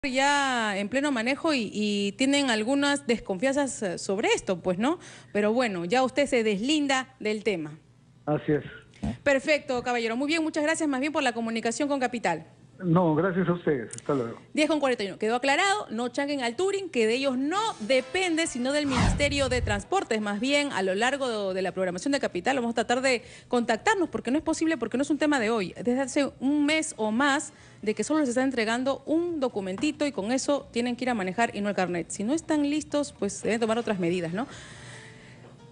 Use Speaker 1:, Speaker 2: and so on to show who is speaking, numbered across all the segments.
Speaker 1: ya en pleno manejo y tienen algunas desconfianzas sobre esto, pues, ¿no? Pero bueno, ya usted se deslinda del tema.
Speaker 2: Así es.
Speaker 1: Perfecto, caballero. Muy bien, muchas gracias más bien por la comunicación con Capital.
Speaker 2: No, gracias a ustedes. Hasta luego.
Speaker 1: 10:41. Quedó aclarado, no changuen al Touring, que de ellos no depende, sino del Ministerio de Transportes. Más bien, a lo largo de la programación de Capital vamos a tratar de contactarnos, porque no es posible, porque no es un tema de hoy. Desde hace un mes o más de que solo les está entregando un documentito y con eso tienen que ir a manejar y no el carnet. Si no están listos, pues deben tomar otras medidas, ¿no?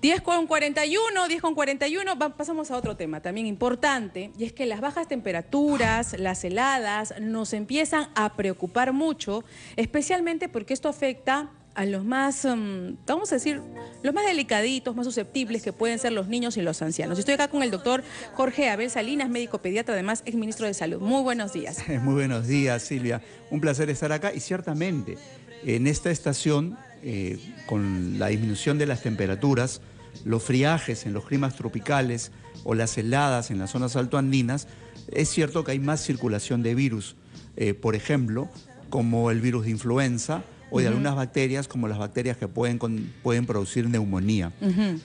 Speaker 1: 10:41, pasamos a otro tema también importante, y es que las bajas temperaturas, las heladas, nos empiezan a preocupar mucho, especialmente porque esto afecta a los más, vamos a decir, los más delicaditos, más susceptibles, que pueden ser los niños y los ancianos. Estoy acá con el doctor Jorge Abel Salinas, médico pediatra, además exministro de Salud. Muy buenos días.
Speaker 3: Muy buenos días, Silvia. Un placer estar acá y ciertamente en esta estación, con la disminución de las temperaturas, los friajes en los climas tropicales o las heladas en las zonas altoandinas, es cierto que hay más circulación de virus, por ejemplo, como el virus de influenza o de algunas bacterias, como las bacterias que pueden producir neumonía.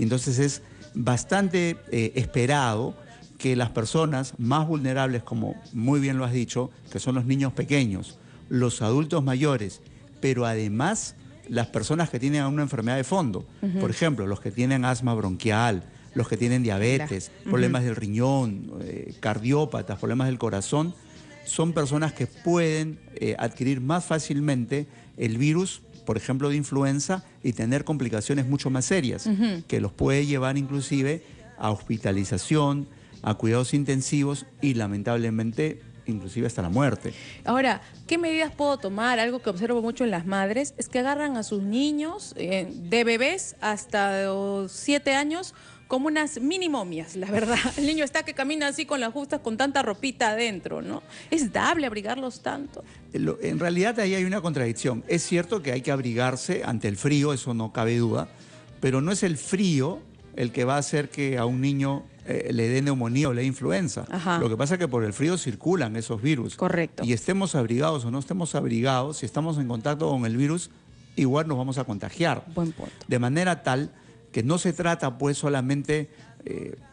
Speaker 3: Entonces es bastante esperado que las personas más vulnerables, como muy bien lo has dicho, que son los niños pequeños, los adultos mayores, pero además las personas que tienen una enfermedad de fondo, por ejemplo, los que tienen asma bronquial, los que tienen diabetes, problemas del riñón, cardiópatas, problemas del corazón, son personas que pueden adquirir más fácilmente el virus, por ejemplo, de influenza, y tener complicaciones mucho más serias, que los puede llevar inclusive a hospitalización, a cuidados intensivos y lamentablemente inclusive hasta la muerte.
Speaker 1: Ahora, ¿qué medidas puedo tomar? Algo que observo mucho en las madres es que agarran a sus niños de bebés hasta 7 años como unas mini momias, la verdad. El niño está que camina así con las justas, con tanta ropita adentro, ¿no? ¿Es dable abrigarlos tanto?
Speaker 3: En realidad ahí hay una contradicción. Es cierto que hay que abrigarse ante el frío, eso no cabe duda, pero no es el frío el que va a hacer que a un niño le dé neumonía o le dé influenza. Lo que pasa es que por el frío circulan esos virus.
Speaker 1: Correcto.
Speaker 3: Y estemos abrigados o no estemos abrigados, si estamos en contacto con el virus, igual nos vamos a contagiar.
Speaker 1: Buen punto.
Speaker 3: De manera tal que no se trata pues solamente,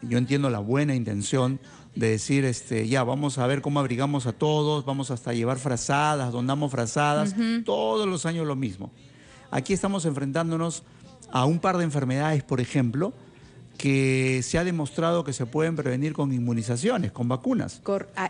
Speaker 3: yo entiendo la buena intención de decir, ya vamos a ver cómo abrigamos a todos, vamos hasta llevar frazadas, donamos frazadas, todos los años lo mismo. Aquí estamos enfrentándonos a un par de enfermedades, por ejemplo, que se ha demostrado que se pueden prevenir con inmunizaciones, con vacunas.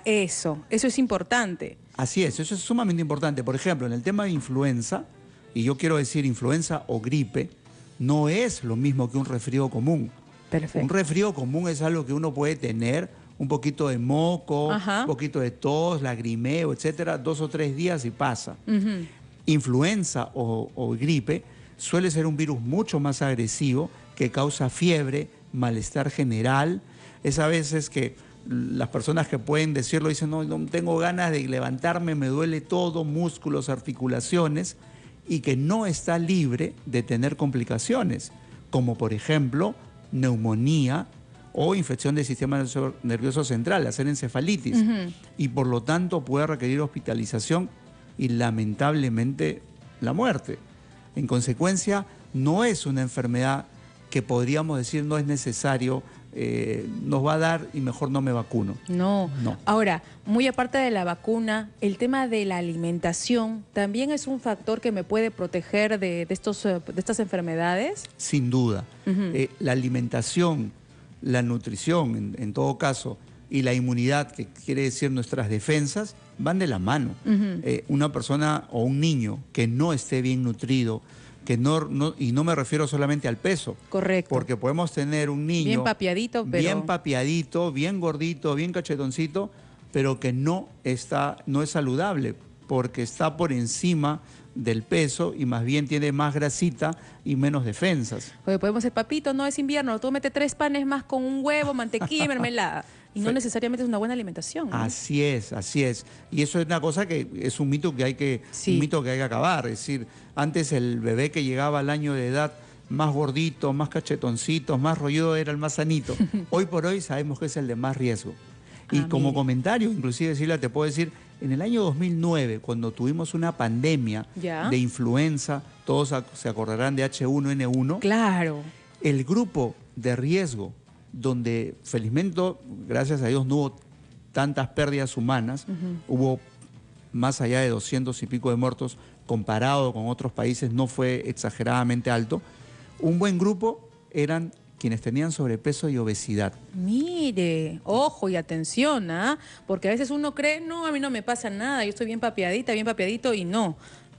Speaker 1: Eso es importante.
Speaker 3: Así es, eso es sumamente importante. Por ejemplo, en el tema de influenza, y yo quiero decir influenza o gripe, no es lo mismo que un resfrío común.
Speaker 1: Perfecto.
Speaker 3: Un resfrío común es algo que uno puede tener, un poquito de moco, un poquito de tos, lagrimeo, etcétera, 2 o 3 días y pasa. Influenza o gripe suele ser un virus mucho más agresivo, que causa fiebre, malestar general. Es a veces que las personas que pueden decirlo dicen, no tengo ganas de levantarme, me duele todo, músculos, articulaciones, y que no está libre de tener complicaciones, como por ejemplo neumonía o infección del sistema nervioso central, hacer encefalitis, y por lo tanto puede requerir hospitalización y lamentablemente la muerte. En consecuencia, no es una enfermedad que podríamos decir no es necesario, nos va a dar y mejor no me vacuno.
Speaker 1: No. Ahora, muy aparte de la vacuna, el tema de la alimentación también es un factor que me puede proteger de estas enfermedades.
Speaker 3: Sin duda. La alimentación, la nutrición en todo caso, y la inmunidad, que quiere decir nuestras defensas, van de la mano. Una persona o un niño que no esté bien nutrido, y no me refiero solamente al peso.
Speaker 1: Correcto.
Speaker 3: Porque podemos tener un niño
Speaker 1: bien papiadito,
Speaker 3: bien gordito, bien cachetoncito, pero que no es saludable, porque está por encima del peso y más bien tiene más grasita y menos defensas.
Speaker 1: Porque podemos ser papito, no es invierno, tú metes 3 panes más con un huevo, mantequilla y mermelada. Y no necesariamente es una buena alimentación, ¿no?
Speaker 3: Así es, así es. Y eso es una cosa que es un mito que hay que acabar. Es decir, antes el bebé que llegaba al año de edad más gordito, más cachetoncito, más rolludo era el más sanito. Hoy por hoy sabemos que es el de más riesgo. Y como comentario, inclusive Silvia, te puedo decir, En el año 2009, cuando tuvimos una pandemia
Speaker 1: Ya.
Speaker 3: de influenza, todos se acordarán de H1N1,
Speaker 1: Claro.
Speaker 3: el grupo de riesgo, donde felizmente, gracias a Dios, no hubo tantas pérdidas humanas, hubo más allá de 200 y pico de muertos, comparado con otros países no fue exageradamente alto. Un buen grupo eran quienes tenían sobrepeso y obesidad.
Speaker 1: Mire, ojo y atención, ¿ah? Porque a veces uno cree, no, a mí no me pasa nada, yo estoy bien papiadita, bien papiadito, y no,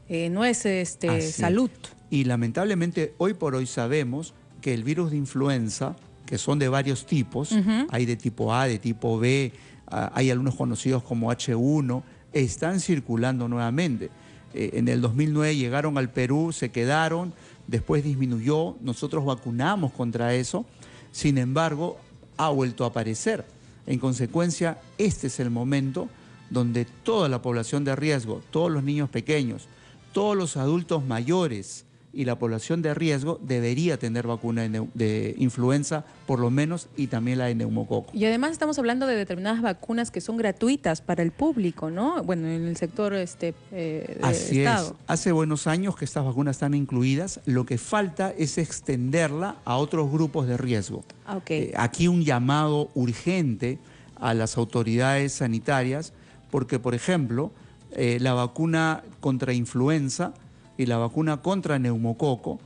Speaker 1: no es
Speaker 3: Así
Speaker 1: salud.
Speaker 3: Y lamentablemente hoy por hoy sabemos que el virus de influenza, que son de varios tipos, hay de tipo A, de tipo B, hay algunos conocidos como H1, están circulando nuevamente. En el 2009 llegaron al Perú, se quedaron, después disminuyó, nosotros vacunamos contra eso, sin embargo, ha vuelto a aparecer. En consecuencia, este es el momento donde toda la población de riesgo, todos los niños pequeños, todos los adultos mayores y la población de riesgo debería tener vacuna de influenza, por lo menos, y también la de neumococo.
Speaker 1: Y además estamos hablando de determinadas vacunas que son gratuitas para el público, ¿no? Bueno, en el sector
Speaker 3: Así
Speaker 1: Estado.
Speaker 3: es. Hace buenos años que estas vacunas están incluidas. Lo que falta es extenderla a otros grupos de riesgo.
Speaker 1: Ok.
Speaker 3: Aquí un llamado urgente a las autoridades sanitarias, porque, por ejemplo, la vacuna contra influenza y la vacuna contra neumococo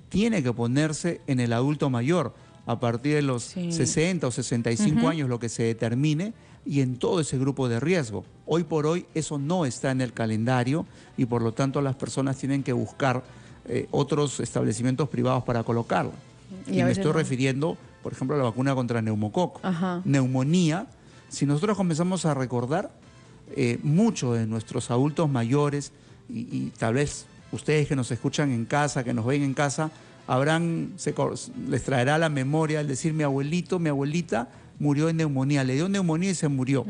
Speaker 3: tiene que ponerse en el adulto mayor a partir de los 60 o 65 años, lo que se determine, y en todo ese grupo de riesgo. Hoy por hoy eso no está en el calendario y por lo tanto las personas tienen que buscar otros establecimientos privados para colocarla. Y me estoy refiriendo, por ejemplo, a la vacuna contra neumococo. Neumonía, si nosotros comenzamos a recordar, muchos de nuestros adultos mayores y tal vez ustedes que nos escuchan en casa, que nos ven en casa, les traerá a la memoria el decir mi abuelito, mi abuelita murió de neumonía, le dio neumonía y se murió.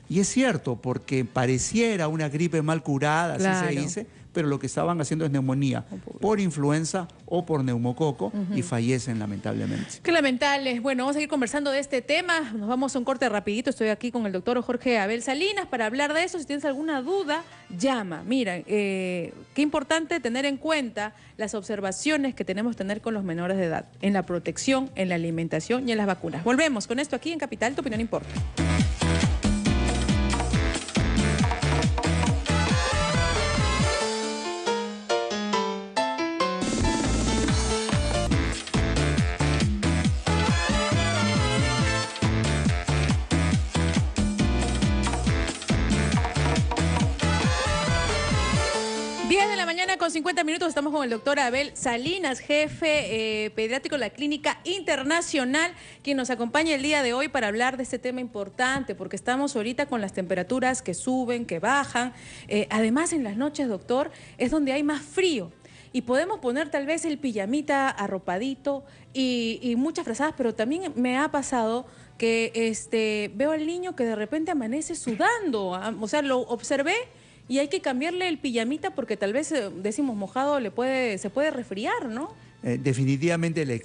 Speaker 3: Y es cierto, porque pareciera una gripe mal curada, así se dice, pero lo que estaban haciendo es neumonía por influenza o por neumococo y fallecen lamentablemente.
Speaker 1: Qué lamentable. Bueno, vamos a seguir conversando de este tema. Nos vamos a un corte rapidito. Estoy aquí con el doctor Jorge Abel Salinas para hablar de eso. Si tienes alguna duda, llama. Mira, qué importante tener en cuenta las observaciones que tenemos que tener con los menores de edad en la protección, en la alimentación y en las vacunas. Volvemos con esto aquí en Capital, Tu Opinión Importa. Con 50 minutos estamos con el doctor Abel Salinas, jefe pediátrico de la Clínica Internacional, quien nos acompaña el día de hoy para hablar de este tema importante, porque estamos ahorita con las temperaturas que suben, que bajan. Además, en las noches, doctor, es donde hay más frío. Y podemos poner tal vez el pijamita arropadito y muchas frazadas, pero también me ha pasado que veo al niño que de repente amanece sudando. O sea, lo observé. Y hay que cambiarle el pijamita porque tal vez, decimos, mojado se puede resfriar, ¿no?
Speaker 3: Definitivamente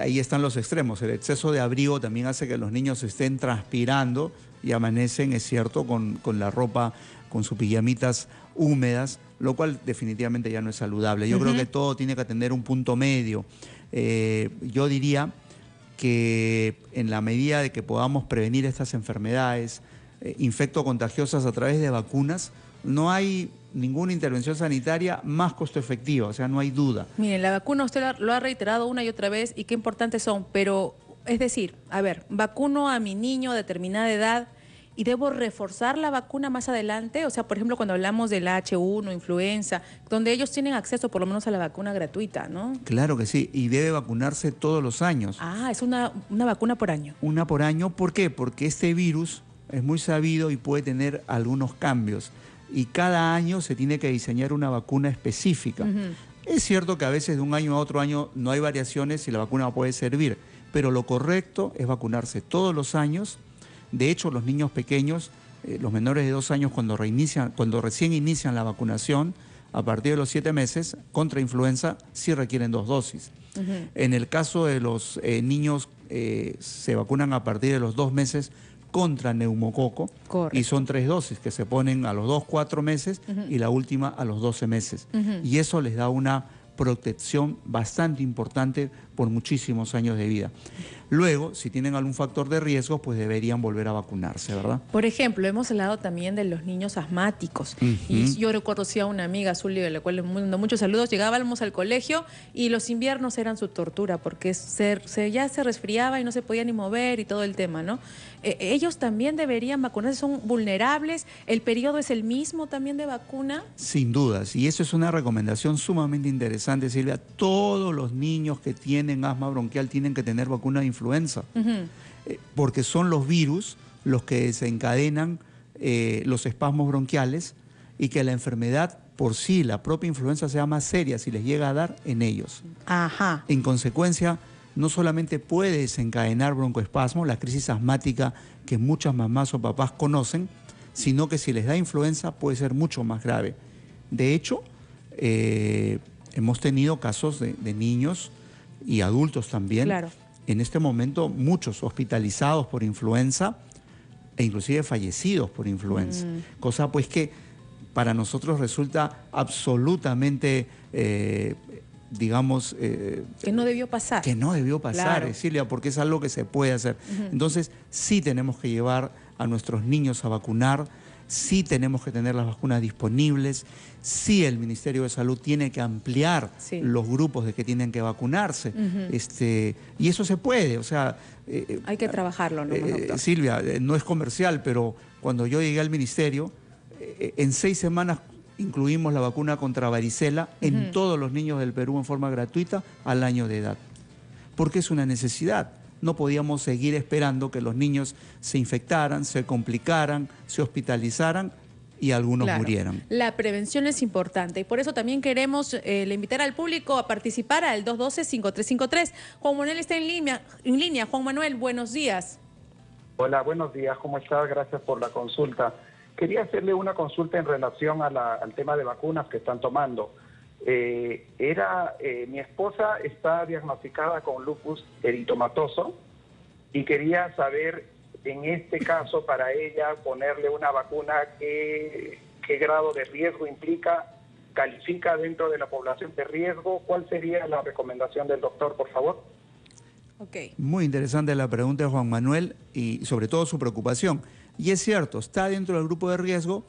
Speaker 3: ahí están los extremos. El exceso de abrigo también hace que los niños estén transpirando y amanecen, es cierto, con la ropa, con sus pijamitas húmedas, lo cual definitivamente ya no es saludable. Yo creo que todo tiene que tener un punto medio. Yo diría que en la medida de que podamos prevenir estas enfermedades infectocontagiosas a través de vacunas, no hay ninguna intervención sanitaria más costo efectiva, o sea, no hay duda.
Speaker 1: Miren, la vacuna usted lo ha reiterado una y otra vez y qué importantes son, pero es decir, a ver, vacuno a mi niño a determinada edad y debo reforzar la vacuna más adelante, o sea, por ejemplo, cuando hablamos del H1, influenza, donde ellos tienen acceso por lo menos a la vacuna gratuita, ¿no?
Speaker 3: Claro que sí, y debe vacunarse todos los años.
Speaker 1: Ah, es una vacuna por año.
Speaker 3: Una por año, ¿por qué? Porque este virus es muy sabido y puede tener algunos cambios. Y cada año se tiene que diseñar una vacuna específica. Es cierto que a veces de un año a otro año no hay variaciones y la vacuna puede servir, pero lo correcto es vacunarse todos los años. De hecho, los niños pequeños, los menores de 2 años, cuando recién inician la vacunación, a partir de los 7 meses, contra influenza, sí requieren 2 dosis. En el caso de los niños, se vacunan a partir de los 2 meses contra neumococo.
Speaker 1: Correcto.
Speaker 3: Y son 3 dosis que se ponen a los 2, 4 meses y la última a los 12 meses. Y eso les da una protección bastante importante por muchísimos años de vida. Luego, si tienen algún factor de riesgo, pues deberían volver a vacunarse, ¿verdad?
Speaker 1: Por ejemplo, hemos hablado también de los niños asmáticos. Y yo recuerdo a una amiga, Zully, de la cual le mando muchos saludos, llegábamos al colegio y los inviernos eran su tortura porque ya se resfriaba y no se podía ni mover y todo el tema, ¿no? Ellos también deberían vacunarse, son vulnerables. ¿El periodo es el mismo también de vacuna?
Speaker 3: Sin dudas, y eso es una recomendación sumamente interesante, Silvia. Todos los niños que tienen asma bronquial tienen que tener vacuna de influenza, porque son los virus los que desencadenan los espasmos bronquiales y que la enfermedad por sí, la propia influenza, sea más seria si les llega a dar en ellos.
Speaker 1: Ajá.
Speaker 3: En consecuencia, no solamente puede desencadenar broncoespasmo, la crisis asmática que muchas mamás o papás conocen, sino que si les da influenza puede ser mucho más grave. De hecho, hemos tenido casos de niños y adultos también,
Speaker 1: claro,
Speaker 3: en este momento muchos hospitalizados por influenza e inclusive fallecidos por influenza, cosa pues que para nosotros resulta absolutamente, digamos...
Speaker 1: que no debió pasar.
Speaker 3: Que no debió pasar,
Speaker 1: claro,
Speaker 3: Silvia, porque es algo que se puede hacer. Entonces, sí tenemos que llevar a nuestros niños a vacunar, sí tenemos que tener las vacunas disponibles, sí el Ministerio de Salud tiene que ampliar los grupos de que tienen que vacunarse, y eso se puede, o sea...
Speaker 1: hay que trabajarlo, ¿no, doctor?
Speaker 3: Silvia, no es comercial, pero cuando yo llegué al Ministerio, en 6 semanas incluimos la vacuna contra varicela en todos los niños del Perú en forma gratuita al año de edad, porque es una necesidad. No podíamos seguir esperando que los niños se infectaran, se complicaran, se hospitalizaran y algunos murieran.
Speaker 1: La prevención es importante y por eso también queremos invitar al público a participar al 212-5353. Juan Manuel está en línea. Juan Manuel, buenos días.
Speaker 4: Hola, buenos días. ¿Cómo estás? Gracias por la consulta. Quería hacerle una consulta en relación al tema de vacunas que están tomando. Mi esposa está diagnosticada con lupus eritematoso y quería saber, en este caso, para ella ponerle una vacuna, qué grado de riesgo implica, califica dentro de la población de riesgo. ¿Cuál sería la recomendación del doctor, por favor?
Speaker 1: Okay.
Speaker 3: Muy interesante la pregunta de Juan Manuel y sobre todo su preocupación. Y es cierto, está dentro del grupo de riesgo,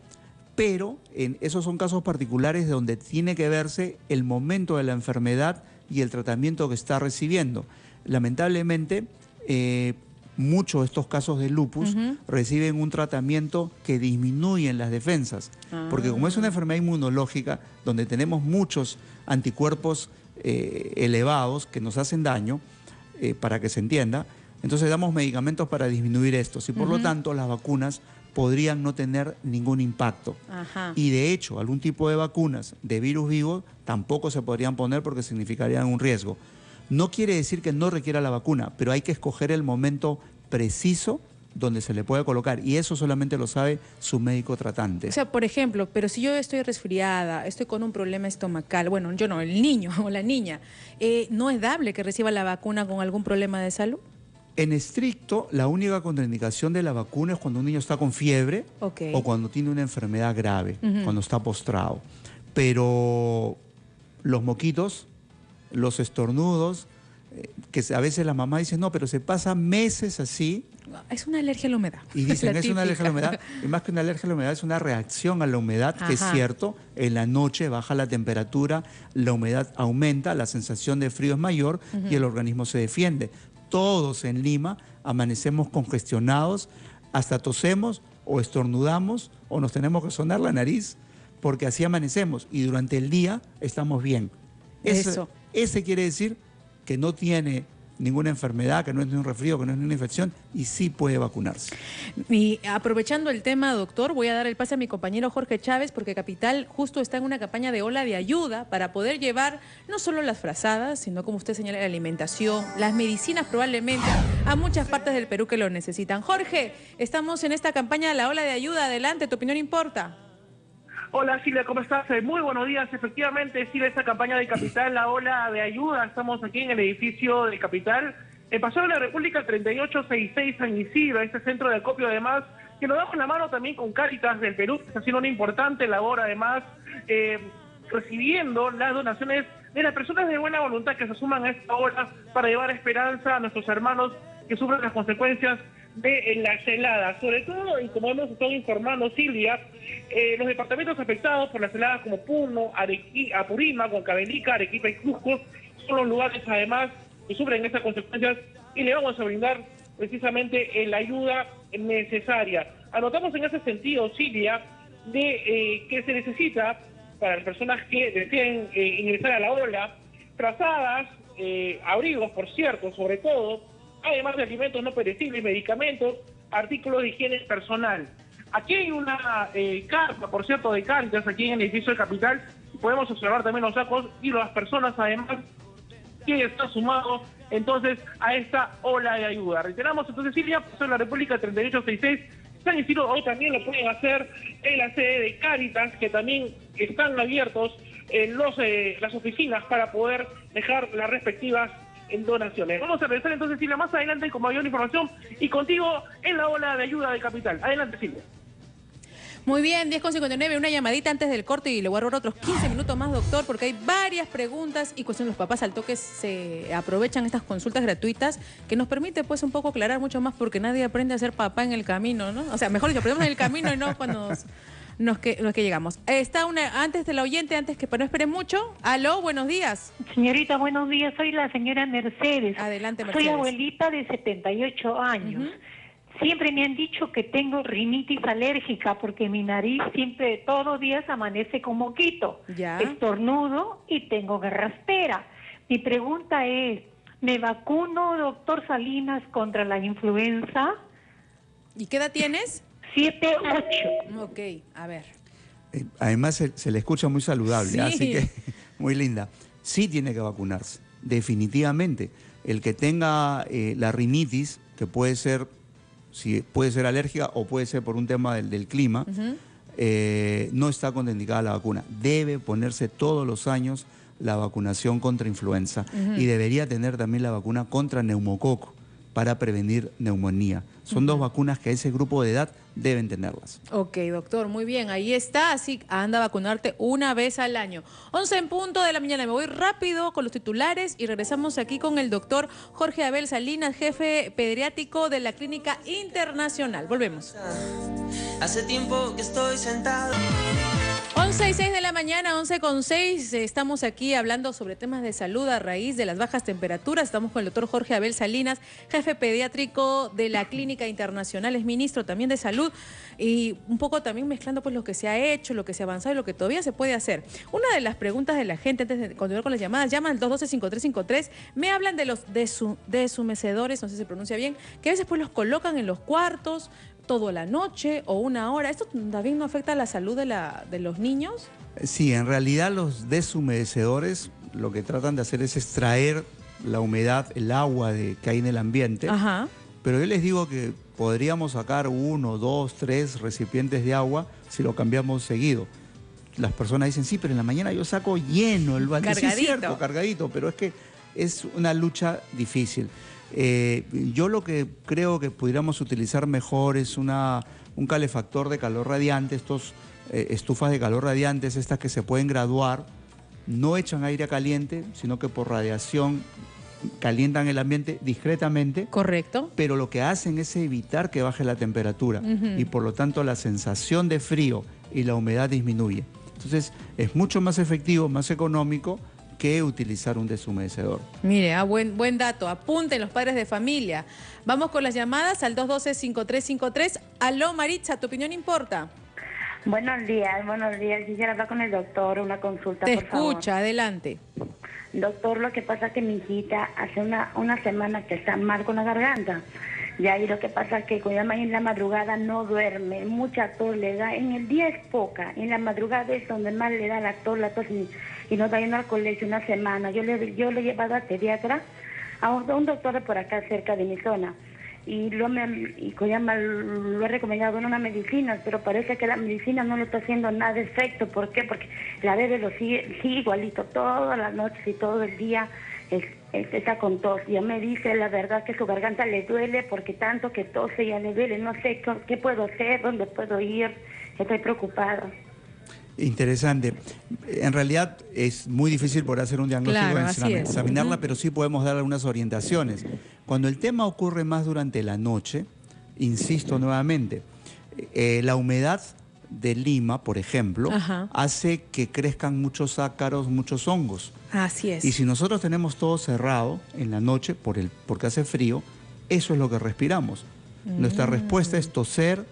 Speaker 3: pero esos son casos particulares donde tiene que verse el momento de la enfermedad y el tratamiento que está recibiendo. Lamentablemente, muchos de estos casos de lupus reciben un tratamiento que disminuye las defensas, porque como es una enfermedad inmunológica donde tenemos muchos anticuerpos elevados que nos hacen daño, para que se entienda, entonces damos medicamentos para disminuir estos y por lo tanto las vacunas podrían no tener ningún impacto. Y de hecho, algún tipo de vacunas de virus vivo tampoco se podrían poner porque significarían un riesgo. No quiere decir que no requiera la vacuna, pero hay que escoger el momento preciso donde se le puede colocar y eso solamente lo sabe su médico tratante.
Speaker 1: O sea, por ejemplo, pero si yo estoy resfriada, estoy con un problema estomacal, bueno, yo no, el niño o la niña, ¿no es dable que reciba la vacuna con algún problema de salud?
Speaker 3: En estricto, la única contraindicación de la vacuna es cuando un niño está con fiebre o cuando tiene una enfermedad grave, cuando está postrado. Pero los moquitos, los estornudos, que a veces la mamá dice, no, pero se pasa meses así.
Speaker 1: Es una alergia a la humedad.
Speaker 3: Y dicen, es una alergia a la humedad. Y más que una alergia a la humedad, es una reacción a la humedad, que es cierto. En la noche baja la temperatura, la humedad aumenta, la sensación de frío es mayor y el organismo se defiende. Todos en Lima amanecemos congestionados, hasta tosemos o estornudamos o nos tenemos que sonar la nariz, porque así amanecemos y durante el día estamos bien. Ese quiere decir que no tiene ninguna enfermedad, que no es ni un resfrío, que no es ni una infección y sí puede vacunarse.
Speaker 1: Y aprovechando el tema, doctor, voy a dar el pase a mi compañero Jorge Chávez porque Capital justo está en una campaña de ola de ayuda para poder llevar no solo las frazadas, sino como usted señala, la alimentación, las medicinas probablemente a muchas partes del Perú que lo necesitan. Jorge, estamos en esta campaña, la ola de ayuda, adelante, tu opinión importa.
Speaker 5: Hola Silvia, ¿cómo estás? Muy buenos días. Efectivamente, Silvia, esta campaña de Capital, la ola de ayuda. Estamos aquí en el edificio de Capital En Paseo de la República 3866 San Isidro, este centro de acopio además, que nos damos la mano también con Cáritas del Perú, que está haciendo una importante labor además, recibiendo las donaciones de las personas de buena voluntad que se suman a esta hora para llevar esperanza a nuestros hermanos que sufren las consecuencias de las heladas. Sobre todo, y como hemos estado informando, Silvia, los departamentos afectados por las heladas como Puno, Apurímac, Huancavelica, Arequipa y Cusco son los lugares además que sufren esas consecuencias y le vamos a brindar precisamente la ayuda necesaria. Anotamos en ese sentido, Silvia, de que se necesita para las personas que deseen ingresar a la ola, trazadas, abrigos, por cierto, sobre todo, además de alimentos no perecibles, medicamentos, artículos de higiene personal. Aquí hay una carta, por cierto, de Cáritas, aquí en el edificio de Capital, podemos observar también los sacos y las personas, además, que están sumados, entonces, a esta ola de ayuda. Reiteramos, entonces, Silvia, Paseo de la República 3866, San Isidro, hoy también lo pueden hacer en la sede de Cáritas, que también están abiertos en las oficinas para poder dejar las respectivas donaciones. Vamos a regresar entonces, Silvia, más adelante con mayor información y contigo en la ola de ayuda de Capital. Adelante, Silvia.
Speaker 1: Muy bien, 10:59, una llamadita antes del corte y le voy a robar otros 15 minutos más, doctor, porque hay varias preguntas y cuestiones. Los papás al toque se aprovechan estas consultas gratuitas que nos permite pues un poco aclarar mucho más, porque nadie aprende a ser papá en el camino, ¿no? O sea, mejor dicho, aprendemos en el camino y no cuando nos que llegamos. Está antes de la oyente, antes que no espere mucho. Aló, buenos días.
Speaker 6: Señorita, buenos días. Soy la señora Mercedes.
Speaker 1: Adelante, Mercedes.
Speaker 6: Soy abuelita de 78 años. Siempre me han dicho que tengo rinitis alérgica porque mi nariz siempre, todos los días amanece con moquito.
Speaker 1: Ya.
Speaker 6: Estornudo y tengo garraspera. Mi pregunta es, ¿me vacuno, doctor Salinas, contra la influenza?
Speaker 1: ¿Y qué edad tienes?
Speaker 6: 7-8.
Speaker 1: Ok, a ver.
Speaker 3: Además se le escucha muy saludable,
Speaker 1: Sí.
Speaker 3: así que muy linda. Sí tiene que vacunarse, definitivamente. El que tenga la rinitis, que puede ser alérgica o puede ser por un tema del clima, no está contraindicada la vacuna. Debe ponerse todos los años la vacunación contra influenza y debería tener también la vacuna contra neumococo para prevenir neumonía. Son dos vacunas que ese grupo de edad deben tenerlas.
Speaker 1: Ok, doctor, muy bien, ahí está, así anda a vacunarte una vez al año. 11 en punto de la mañana, me voy rápido con los titulares y regresamos aquí con el doctor Jorge Abel Salinas, jefe pediátrico de la Clínica Internacional. Volvemos.
Speaker 7: Hace tiempo que estoy sentado.
Speaker 1: 11:06 de la mañana, 11:06, estamos aquí hablando sobre temas de salud a raíz de las bajas temperaturas. Estamos con el doctor Jorge Abel Salinas, jefe pediátrico de la Clínica Internacional, es ministro también de Salud, y un poco también mezclando pues lo que se ha hecho, lo que se ha avanzado y lo que todavía se puede hacer. Una de las preguntas de la gente, antes de continuar con las llamadas, llaman al 212-5353, me hablan de los deshumecedores, no sé si se pronuncia bien, que a veces pues los colocan en los cuartos, toda la noche o una hora. ¿Esto también no afecta a la salud de los niños?
Speaker 3: Sí, en realidad los deshumedecedores lo que tratan de hacer es extraer la humedad, el agua que hay en el ambiente.
Speaker 1: Ajá.
Speaker 3: Pero yo les digo que podríamos sacar 1, 2, 3 recipientes de agua si lo cambiamos seguido. Las personas dicen, sí, pero en la mañana yo saco lleno el balde.
Speaker 1: Cargadito.
Speaker 3: Sí, es cierto, cargadito, pero es que es una lucha difícil. Yo lo que creo que pudiéramos utilizar mejor es un calefactor de calor radiante, estos estufas de calor radiantes, estas que se pueden graduar, no echan aire caliente, sino que por radiación calientan el ambiente discretamente.
Speaker 1: Correcto.
Speaker 3: Pero lo que hacen es evitar que baje la temperatura y por lo tanto la sensación de frío y la humedad disminuye. Entonces es mucho más efectivo, más económico que utilizar un deshumedecedor.
Speaker 1: Mire, buen dato. Apunten los padres de familia. Vamos con las llamadas al 212-5353. Aló, Maritza, ¿tu opinión importa?
Speaker 8: Buenos días, buenos días. Quisiera hablar con el doctor, una consulta,
Speaker 1: Te
Speaker 8: por favor.
Speaker 1: escucha, adelante.
Speaker 8: Doctor, lo que pasa es que mi hijita hace una semana que está mal con la garganta. Ya, y lo que pasa es que cuando llama en la madrugada no duerme, mucha tos le da. En el día es poca, en la madrugada es donde más le da la tos y no está yendo al colegio una semana. Yo le he llevado a pediatra, a un doctor de por acá cerca de mi zona. Y lo he recomendado en unas medicinas, pero parece que la medicina no le está haciendo nada de efecto. ¿Por qué? Porque la bebé lo sigue igualito todas las noches y todo el día. está con tos. Ya me dice la verdad que su garganta le duele porque tanto que tose ya le duele. No sé qué puedo hacer, dónde puedo ir. Estoy preocupada.
Speaker 3: Interesante. En realidad es muy difícil poder hacer un diagnóstico
Speaker 1: Claro,
Speaker 3: y
Speaker 1: así es.
Speaker 3: examinarla, pero sí podemos dar algunas orientaciones. Cuando el tema ocurre más durante la noche, insisto nuevamente, la humedad de Lima, por ejemplo, hace que crezcan muchos ácaros, muchos hongos.
Speaker 1: Así es.
Speaker 3: Y si nosotros tenemos todo cerrado en la noche porque hace frío, eso es lo que respiramos. Nuestra respuesta es toser,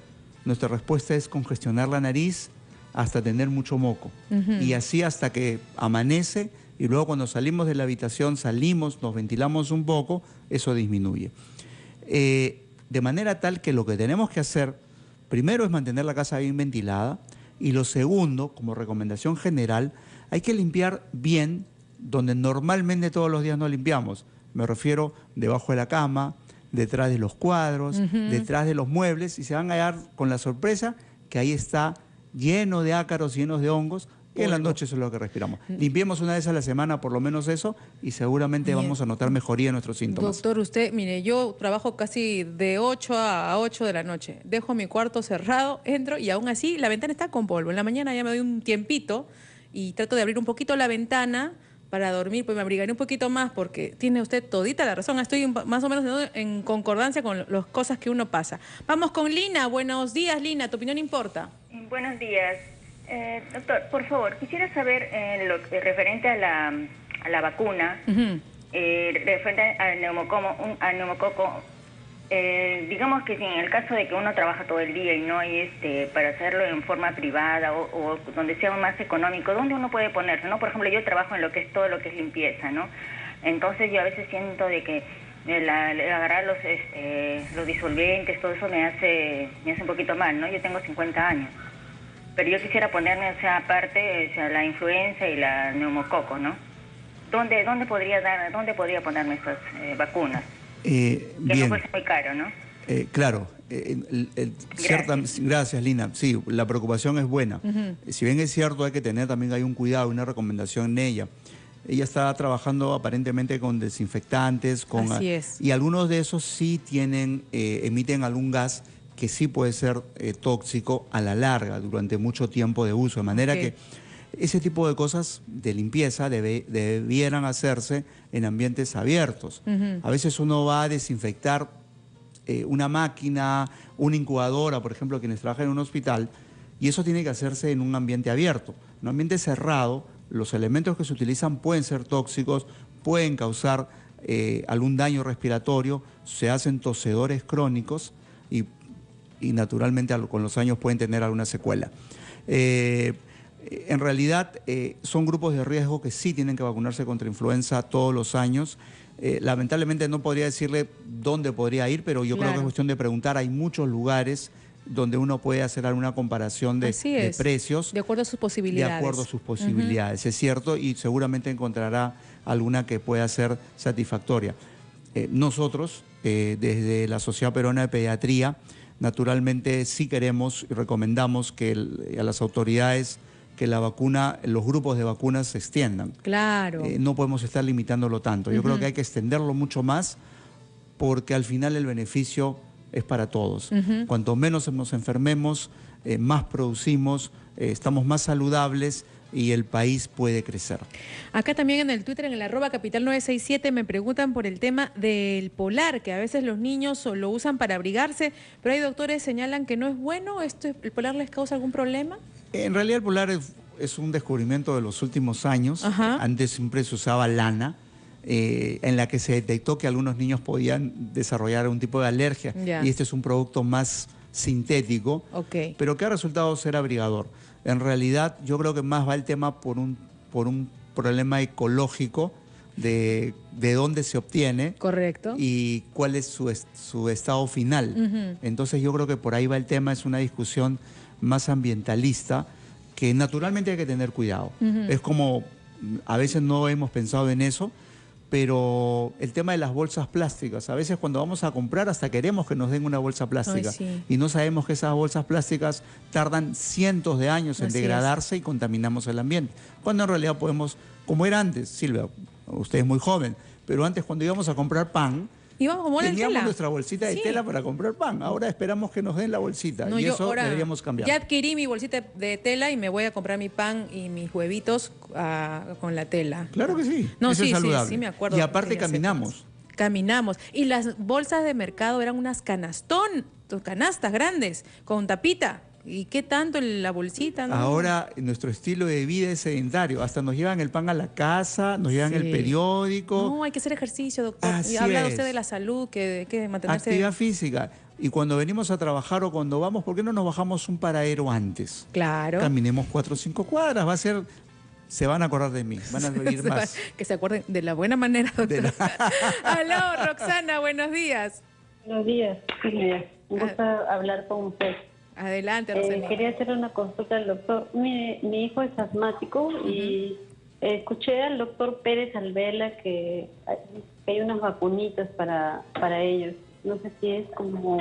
Speaker 3: nuestra respuesta es congestionar la nariz hasta tener mucho moco. Y así hasta que amanece y luego cuando salimos de la habitación, salimos, nos ventilamos un poco, eso disminuye. De manera tal que lo que tenemos que hacer, primero es mantener la casa bien ventilada y lo segundo, como recomendación general, hay que limpiar bien donde normalmente todos los días no limpiamos. Me refiero debajo de la cama, detrás de los cuadros, detrás de los muebles y se van a hallar con la sorpresa que ahí está lleno de ácaros, llenos de hongos, y en la noche eso es lo que respiramos. Limpiemos una vez a la semana por lo menos eso y seguramente vamos a notar mejoría en nuestros síntomas.
Speaker 1: Doctor, usted, mire, yo trabajo casi de 8 a 8 de la noche. Dejo mi cuarto cerrado, entro y aún así la ventana está con polvo. En la mañana ya me doy un tiempito y trato de abrir un poquito la ventana para dormir, pues me abrigaré un poquito más porque tiene usted todita la razón. Estoy más o menos en concordancia con las cosas que uno pasa. Vamos con Lina. Buenos días, Lina. ¿Tu opinión importa?
Speaker 9: Buenos días. Doctor, por favor, quisiera saber lo que referente a la vacuna, referente al neumococo, digamos que si en el caso de que uno trabaja todo el día y no hay para hacerlo en forma privada o donde sea más económico, ¿dónde uno puede ponerse? ¿No? Por ejemplo, yo trabajo en lo que es todo lo que es limpieza, ¿no? Entonces yo a veces siento de que agarrar los disolventes, todo eso me hace un poquito mal, ¿no? Yo tengo 50 años. Pero yo quisiera ponerme, o sea, aparte, o sea, la influenza y la neumococo, ¿no? ¿Dónde podría ponerme estas vacunas? Que
Speaker 3: bien.
Speaker 9: no fuese muy caro, ¿no?
Speaker 3: Claro. Gracias, Lina. Sí, la preocupación es buena. Si bien es cierto, hay que tener también hay un cuidado, una recomendación en ella. Ella está trabajando aparentemente con desinfectantes,
Speaker 1: Así es.
Speaker 3: Y algunos de esos sí emiten algún gas que sí puede ser tóxico a la larga, durante mucho tiempo de uso. De manera que ese tipo de cosas de limpieza debieran hacerse en ambientes abiertos. A veces uno va a desinfectar una máquina, una incubadora, por ejemplo, quienes trabajan en un hospital, y eso tiene que hacerse en un ambiente abierto. En un ambiente cerrado, los elementos que se utilizan pueden ser tóxicos, pueden causar algún daño respiratorio, se hacen tosedores crónicos y naturalmente con los años pueden tener alguna secuela. En realidad son grupos de riesgo que sí tienen que vacunarse contra influenza todos los años. Lamentablemente no podría decirle dónde podría ir, pero yo creo que es cuestión de preguntar. Hay muchos lugares donde uno puede hacer alguna comparación de precios.
Speaker 1: De acuerdo a sus posibilidades.
Speaker 3: De acuerdo a sus posibilidades, es cierto, y seguramente encontrará alguna que pueda ser satisfactoria. Nosotros, desde la Sociedad Peruana de Pediatría, naturalmente sí queremos y recomendamos que a las autoridades que la vacuna, los grupos de vacunas se extiendan.
Speaker 1: Claro.
Speaker 3: No podemos estar limitándolo tanto. Yo creo que hay que extenderlo mucho más porque al final el beneficio es para todos. Cuanto menos nos enfermemos, más producimos, estamos más saludables y el país puede crecer.
Speaker 1: Acá también en el Twitter, en el @capital967, me preguntan por el tema del polar, que a veces los niños lo usan para abrigarse, pero hay doctores que señalan que no es bueno. ¿El polar les causa algún problema?
Speaker 3: En realidad el polar es un descubrimiento de los últimos años. Antes siempre se usaba lana, en la que se detectó que algunos niños podían desarrollar un tipo de alergia. Y este es un producto más sintético, pero que ha resultado ser abrigador. En realidad yo creo que más va el tema por un problema ecológico de dónde se obtiene.
Speaker 1: Correcto.
Speaker 3: Y cuál es su estado final. Entonces yo creo que por ahí va el tema, es una discusión más ambientalista que naturalmente hay que tener cuidado. Es como, a veces no hemos pensado en eso, pero el tema de las bolsas plásticas, a veces cuando vamos a comprar hasta queremos que nos den una bolsa plástica. Y no sabemos que esas bolsas plásticas tardan cientos de años en degradarse y contaminamos el ambiente. Cuando en realidad podemos, como era antes, Silvia, usted es muy joven, pero antes cuando íbamos a comprar pan,
Speaker 1: íbamos como
Speaker 3: teníamos nuestra bolsita de tela para comprar pan. Ahora esperamos que nos den la bolsita y eso deberíamos cambiar.
Speaker 1: Ya adquirí mi bolsita de tela y me voy a comprar mi pan y mis huevitos con la tela.
Speaker 3: Claro que sí.
Speaker 1: No,
Speaker 3: eso
Speaker 1: sí,
Speaker 3: es saludable.
Speaker 1: sí, me acuerdo.
Speaker 3: Y aparte caminamos.
Speaker 1: Caminamos. Y las bolsas de mercado eran unas canastas grandes, con tapita. ¿Y qué tanto la bolsita? ¿No?
Speaker 3: Ahora nuestro estilo de vida es sedentario. Hasta nos llevan el pan a la casa, nos llevan el periódico.
Speaker 1: No, hay que hacer ejercicio, doctor.
Speaker 3: Así
Speaker 1: y habla
Speaker 3: es.
Speaker 1: usted de la salud, que hay que mantenerse...
Speaker 3: Actividad física. Y cuando venimos a trabajar o cuando vamos, ¿por qué no nos bajamos un paradero antes?
Speaker 1: Claro.
Speaker 3: Caminemos 4 o 5 cuadras. Va a ser... Se van a acordar de mí, van a vivir más.
Speaker 1: Que se acuerden de la buena manera, doctor. Aló, Roxana, buenos días.
Speaker 10: Buenos días. Un gusto hablar con usted.
Speaker 1: Adelante, Roxana.
Speaker 10: Quería hacer una consulta al doctor. Mi hijo es asmático y escuché al doctor Pérez Alvela que hay unas vacunitas para ellos. No sé si es como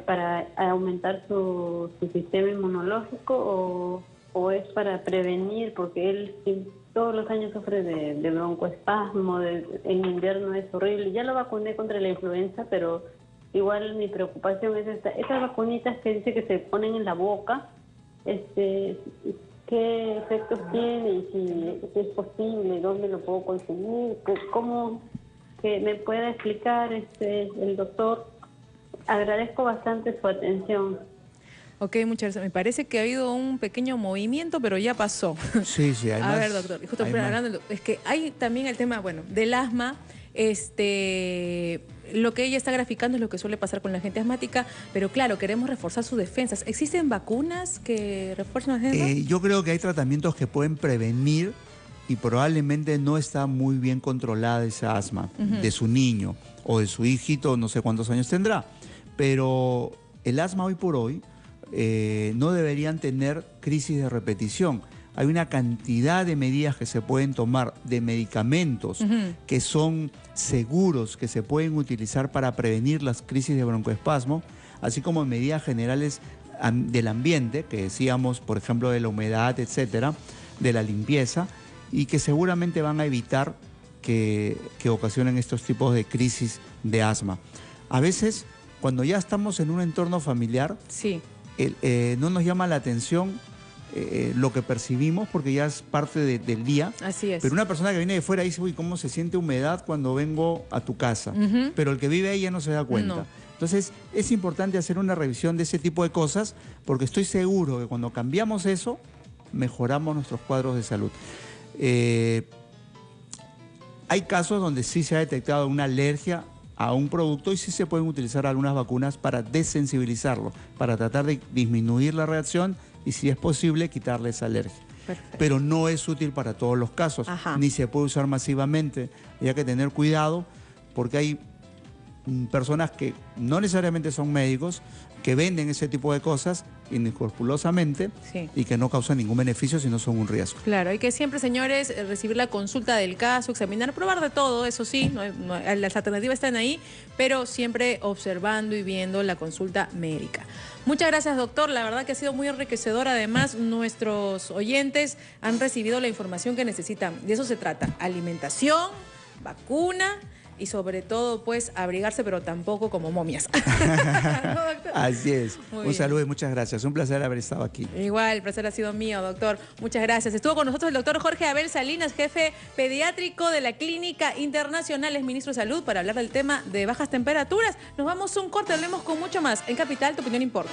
Speaker 10: para aumentar su sistema inmunológico o es para prevenir, porque él todos los años sufre de broncoespasmo, en invierno es horrible. Ya lo vacuné contra la influenza, pero igual mi preocupación es esas vacunitas que dice que se ponen en la boca, ¿qué efectos tiene y si es posible, dónde lo puedo conseguir? ¿Cómo que me pueda explicar el doctor? Agradezco bastante su atención.
Speaker 1: Ok, muchas gracias. Me parece que ha habido un pequeño movimiento, pero ya pasó.
Speaker 3: Sí, hay más.
Speaker 1: A ver, doctor, justo hablando, es que hay también el tema, del asma. Lo que ella está graficando es lo que suele pasar con la gente asmática, pero claro, queremos reforzar sus defensas. ¿Existen vacunas que refuerzan las defensas?
Speaker 3: Yo creo que hay tratamientos que pueden prevenir y probablemente no está muy bien controlada esa asma de su niño o de su hijito, no sé cuántos años tendrá, pero el asma hoy por hoy no deberían tener crisis de repetición. Hay una cantidad de medidas que se pueden tomar, de medicamentos que son seguros, que se pueden utilizar para prevenir las crisis de broncoespasmo, así como medidas generales del ambiente, que decíamos, por ejemplo, de la humedad, etcétera, de la limpieza, y que seguramente van a evitar que ocasionen estos tipos de crisis de asma. A veces, cuando ya estamos en un entorno familiar, no nos llama la atención lo que percibimos porque ya es parte del día.
Speaker 1: Así es.
Speaker 3: Pero una persona que viene de fuera dice, uy, ¿cómo se siente humedad cuando vengo a tu casa? Pero el que vive ahí ya no se da cuenta. No. Entonces, es importante hacer una revisión de ese tipo de cosas porque estoy seguro que cuando cambiamos eso, mejoramos nuestros cuadros de salud. Hay casos donde sí se ha detectado una alergia a un producto y sí se pueden utilizar algunas vacunas para desensibilizarlo, para tratar de disminuir la reacción y, si es posible, quitarle esa alergia.
Speaker 1: Perfecto.
Speaker 3: Pero no es útil para todos los casos, ni se puede usar masivamente. Hay que tener cuidado porque hay personas que no necesariamente son médicos, que venden ese tipo de cosas inescrupulosamente y que no causan ningún beneficio, sino son un riesgo.
Speaker 1: Claro, hay que siempre, señores, recibir la consulta del caso, examinar, probar de todo, eso sí, las alternativas están ahí, pero siempre observando y viendo la consulta médica. Muchas gracias, doctor. La verdad que ha sido muy enriquecedor. Además, nuestros oyentes han recibido la información que necesitan. De eso se trata. Alimentación, vacuna y sobre todo, pues, abrigarse, pero tampoco como momias. ¿No, doctor?
Speaker 3: Así es. Un saludo y muchas gracias. Un placer haber estado aquí.
Speaker 1: Igual, el placer ha sido mío, doctor. Muchas gracias. Estuvo con nosotros el doctor Jorge Abel Salinas, jefe pediátrico de la Clínica Internacional, es ministro de Salud, para hablar del tema de bajas temperaturas. Nos vamos a un corte, hablemos con mucho más. En Capital, tu opinión importa.